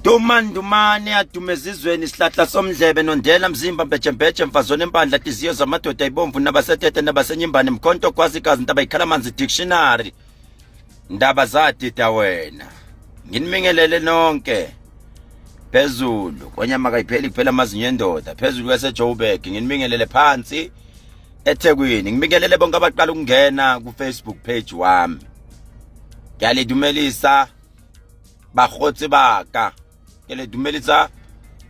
Dumandumane adumezizweni isihlahla somdlebe nondela mzimba mbejembeje mfazone empandla hliziyo zamadoda ibomvu nabasethethe nabasenyimbane mkhonto kwazikazi ntaba ikhala manzi dictionary ndaba zadida wena nginibingelele nonke phezulu kwanyama kayipheli kuphela amazinyo endoda phezulu kwaseJoburg nginibingelele phansi eThekwini ngibingelele bonke abaqala ukungena ku Facebook page wami ngiyalidumelisa bagotse baka ke le dumelisa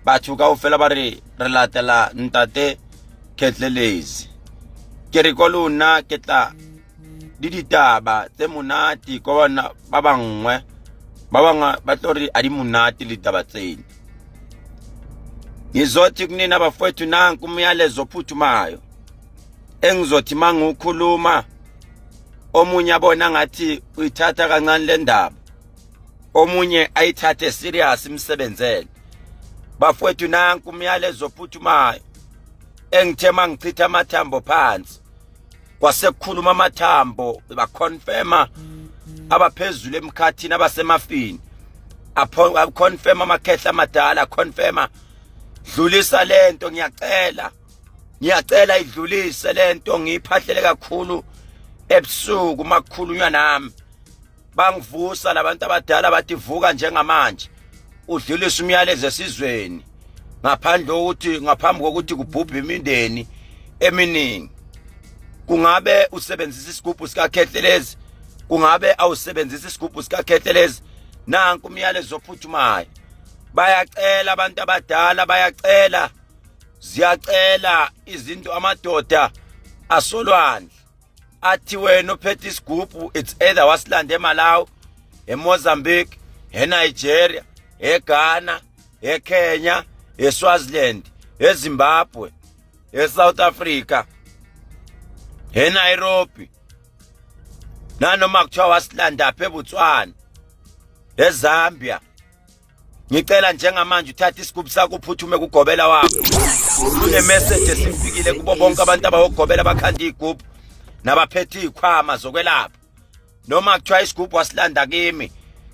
batho kaofela ba re latela ntate Ketlelezi ke re go lona ke tla di ditaba tse monate go bona ba bangwe ba tlore a di monate le ditaba tsena ngizothi kunina bafowethu nanku umyalezo ophuthumayo engizothi mangukhuluma omunye abona ngathi uyithatha kancane le ndaba omunye ayithathe serious imsebenzele bafowethu nanku umyalezo ophuthumayo engithema ngichitha amathambo phansi kwasekukhuluma amathambo baconfirma abaphezulu emkhathini abasemafini aconfirma amakhehla amadala confirma dlulisa lento ngiyacela idlulise lento ngiphahlele kakhulu ebusuku makukhulunywa nami bangivusa labantu abadala bathi vuka njengamanje udlulisa umyalezo esizweni ngaphambi kokuthi kubhubhe imindeni eminingi kungabe usebenzisa isigubhu sika Ketlelezi kungabe awusebenzisa isigubhu sika Ketlelezi nanku umyalezo ophuthumayo bayacela abantu abadala bayacela ziyacela izinto amadoda asolwandle athi wena uphethe isigubhu it's either wasilanda eMalawi eMozambique eNigeria eGhana eKenya eSwaziland eZimbabwe eSouth Africa eNairobi nanoma kuthiwa wasilanda apha eBotswana eZambia ngicela njengamanje uthatha isigubhu sakho uphuthume kugobela wakho kune message esifikile kubo bonke abantu abawogobela bakhanda igubhu nabaphethe izikhwama zokwelapha noma kuthiwa isigubhu wasilanda kimi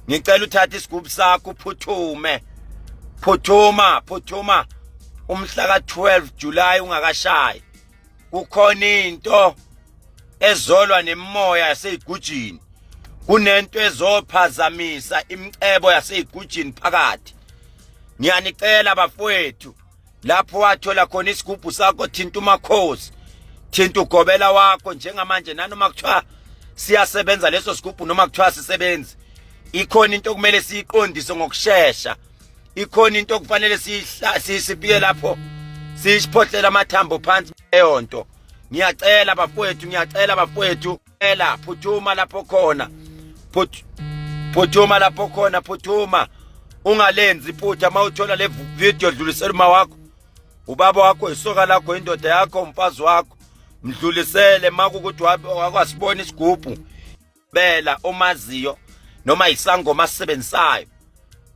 ngicela uthatha isigubhu sakho uphuthume phuthuma umhla ka12 July ungakashayi kukhona into ezolwa nemoya yaseyigujini kunento ezophazamisa imicebo yaseyigujini phakathi ngiyanicela bafowethu lapho wathola khona isigubhu sakho thinta umakhosi thinta ugobela wakho njengamanje nanoma kuthiwa siyasebenza leso sigubhu noma kuthiwa sisebenzi ikhona into kumele siyiqondise ngokusheshsha ikhona into kufanele sisipike lapho siyiphothela amathambo phansi eyonto ngiyacela bafowethu ela phuthuma lapho khona phuthuma ungalenzi iphutha mawuthola le video dlulisela uma wakho ubaba wakho isoka lakho indoda yakho umfazi wakho mdlulisele makukuthi wakwasibona isigubhu bela omaziyo noma isangoma sisebenzayo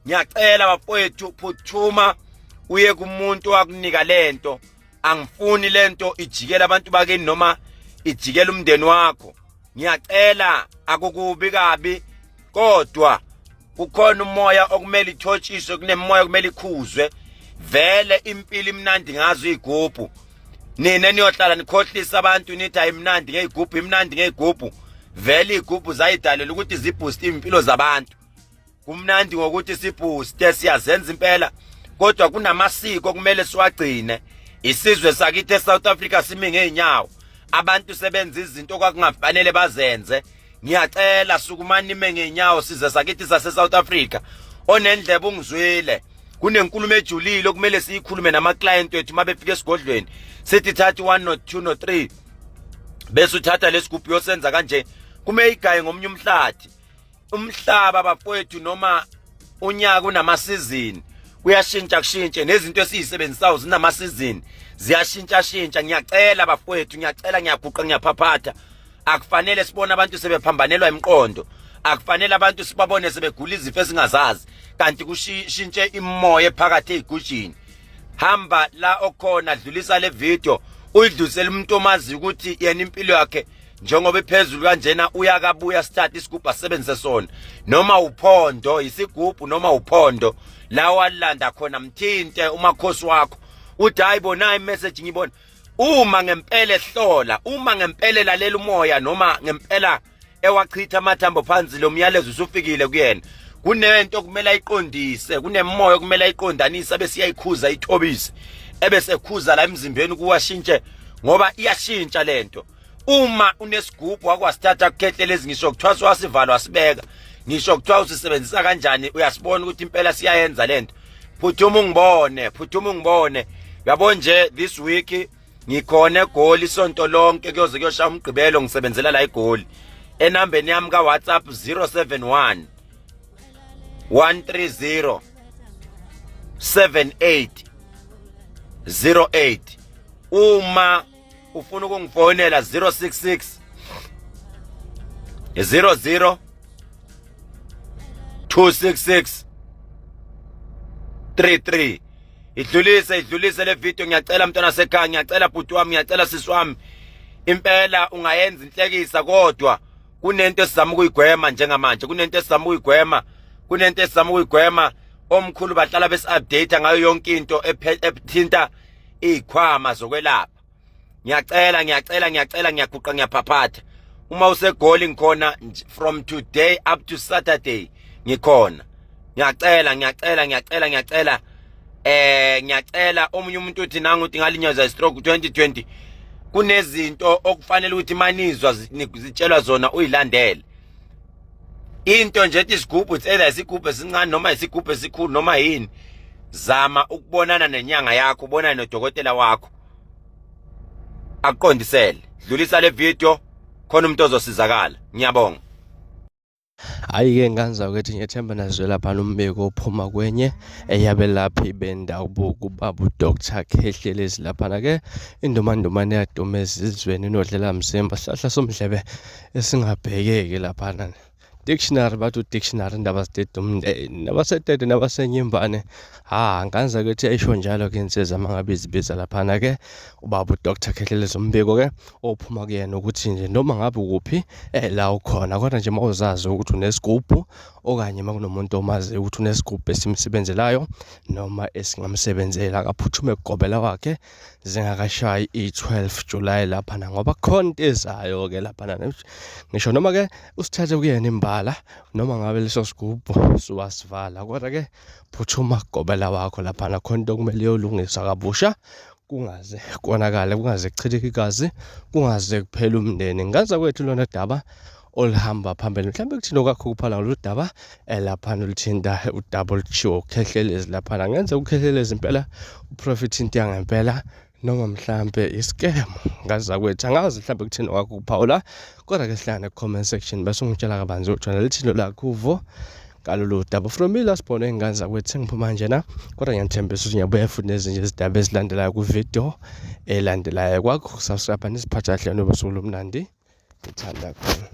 ngiyacela bafowethu phuthuma uye kumuntu wakunika lento angifuni lento ijikela abantu bakini noma ijikela umndeni wakho ngiyacela akukubi kabi kodwa kukhona umoya okumele ithotshiswe kunemoya okumele ikhuzwe vele impilo imnandi ngazo igubhu nina niyohlala nikhohlisa abantu nithi ayimnandi ngezigubhu imnandi ngezigubhu vele igubhu zayidalela ukuthi ziboost impilo zabantu kumnandi ngokuthi siboost siyazenza impela kodwa kunamasiko kumele siwagcine isizwe sakithi eSouth Africa simi ngeenyawo abantu sebenza izinto kwakungafanele bazenze ngiyacela sukumani nime ngenyawo size sakithi saseSouth Africa onendlebe ungizwile kunenkulumo ejulile okumele siyikhulume nama client wethu mabefika esigodlweni sithi thathi 1 no 2 no 3 bese uthatha lesigubhu yosenza kanje kume igaye ngomnye umhlaba bafowethu noma unyaka unamasizini kuyashintsha nezinto esizisebenzisayo zinamasizini ziyashintsha ngiyacela bafowethu ngiyaguqa ngiyaphaphatha akufanele sibone abantu sebephambanelwa imiqondo akufanele abantu sibabone sebegula izifo esingazazi kanti kushintshe imoya phakathi ezigujini hamba la okhona dlulisa le video uyidlulisele umuntu omazi ukuthi yena impilo yakhe njengoba iphezulu kanjena uyakabuya start isigubhu asebenzise sona noma uphondo isigubhu noma uphondo la walanda khona mthinte umakhosi wakho uthi hayibona imessage ngibona uma ngempela ehlola uma ngempela lalela umoya noma ngempela ewachitha amathambo phansi lo myalezo usufikile kuyena kunento kumele ayiqondise kunemoya kumele ayiqondanise bese iyayikhuza ithobise ebese khuza la emzimbeni kuwashintshe ngoba iyashintsha lento uma unesigubhu wakwasithatha kukhehlela ezingisho kuthiwa wasivala wasibeka ngisho kuthiwa usisebenzisa kanjani uyasibona ukuthi impela siyayenza lento phuthuma ungibone yabo nje this week ngikhona eGoli isonto lonke kuyoze kuyoshaya umgqibelo ngisebenzela la eGoli enambeni yami ka WhatsApp 071 130 7808 uma ufuna ukungifonela 066 00 266 33 idlulise le video ngiyacela mntwana sekhaya ngiyacela bhuti wami ngiyacela sisi wami impela ungayenza inhlekisa kodwa kunento esizama ukuyigwema njengamanje kunento esizama ukuyigwema omkhulu bahlala besi-update ngayo yonke into ethinta izikhwama zokwelapha ngiyacela ngiyaguqa ngiyaphaphatha uma useGoli ngikhona from today up to Saturday ngikhona ngiyacela omunye umuntu uthi nangu uthi ngalinyaza stroke 2020 kunezinto okufanele ukuthi manizwa zitshelwa zona uyilandele into nje ethi isigubhu either isigubhu esincane noma isigubhu esikhulu noma yini zama ukubonana nenyanga yakho ubonana nodokotela wakho aqondisele dlulisa le video khona umuntu ozosizakala ngiyabonga Hayi-ke nganza ukuthi ngiyethemba nazwela phana umbiko ophuma kwenye eyabelaphi bendawo kubaba uDr Khehlelezi laphana-ke indumandumane yadume ezizweni inodlela mzimba sihlahla somdlebe esingabhekeki laphana dictionary bathi dictionary indaba zitete umndeni nabasetete nabasenyimbane nganza ukuthi ayisho njalo ke insizwa mangabe izibiza laphana ke ubaba uDr Khehlelezi umbiko ke ophuma kuyena ukuthi nje noma ngabe ukuphi la ukhona kodwa nje mawuzazi ukuthi unesigubhu okanye makunomuntu omazi ukuthi unesigubhu esimsebenzelayo noma esingamsebenzela akaphuthume ukugobela wakhe zingakashayi i12 July laphana ngoba khona into ezayo ke laphana ngisho noma ke usithathe kuyena imbala noma ngabe leso sigubhu suwasivala kodwa ke phuthuma ukugobela wakho laphana khona into kumele yolungiswa kabusha kungaze konakala kungaze kuchitheke igazi kungaze kuphela umndeni ngaza kwethu lona daba olihamba phambili mhlawumbe kuthina kwakho kuphala ngalo daba laphana ulithinta udouble chiwo Khehlelezi laphana ngenza uKhehlelezi impela uprofit into yangempela noma mhlambe iscam ngaza kwethu angazi mhlambe kuthina kwakho kuphawula kodwa ke sihlala ne-comment section bese ungitshela kabanzi ukuthi lithilo lakho uvo kalolu daba from me last bone enganza kwethu ngiphuma nje na kodwa ngiyathembisa ukuthi ngiyabuya futhi nezinye izidaba ezilandelayo ku video elandelayo kwakho subscribe nisiphatha kahle nobusuku lomnandi ngithanda kakhulu.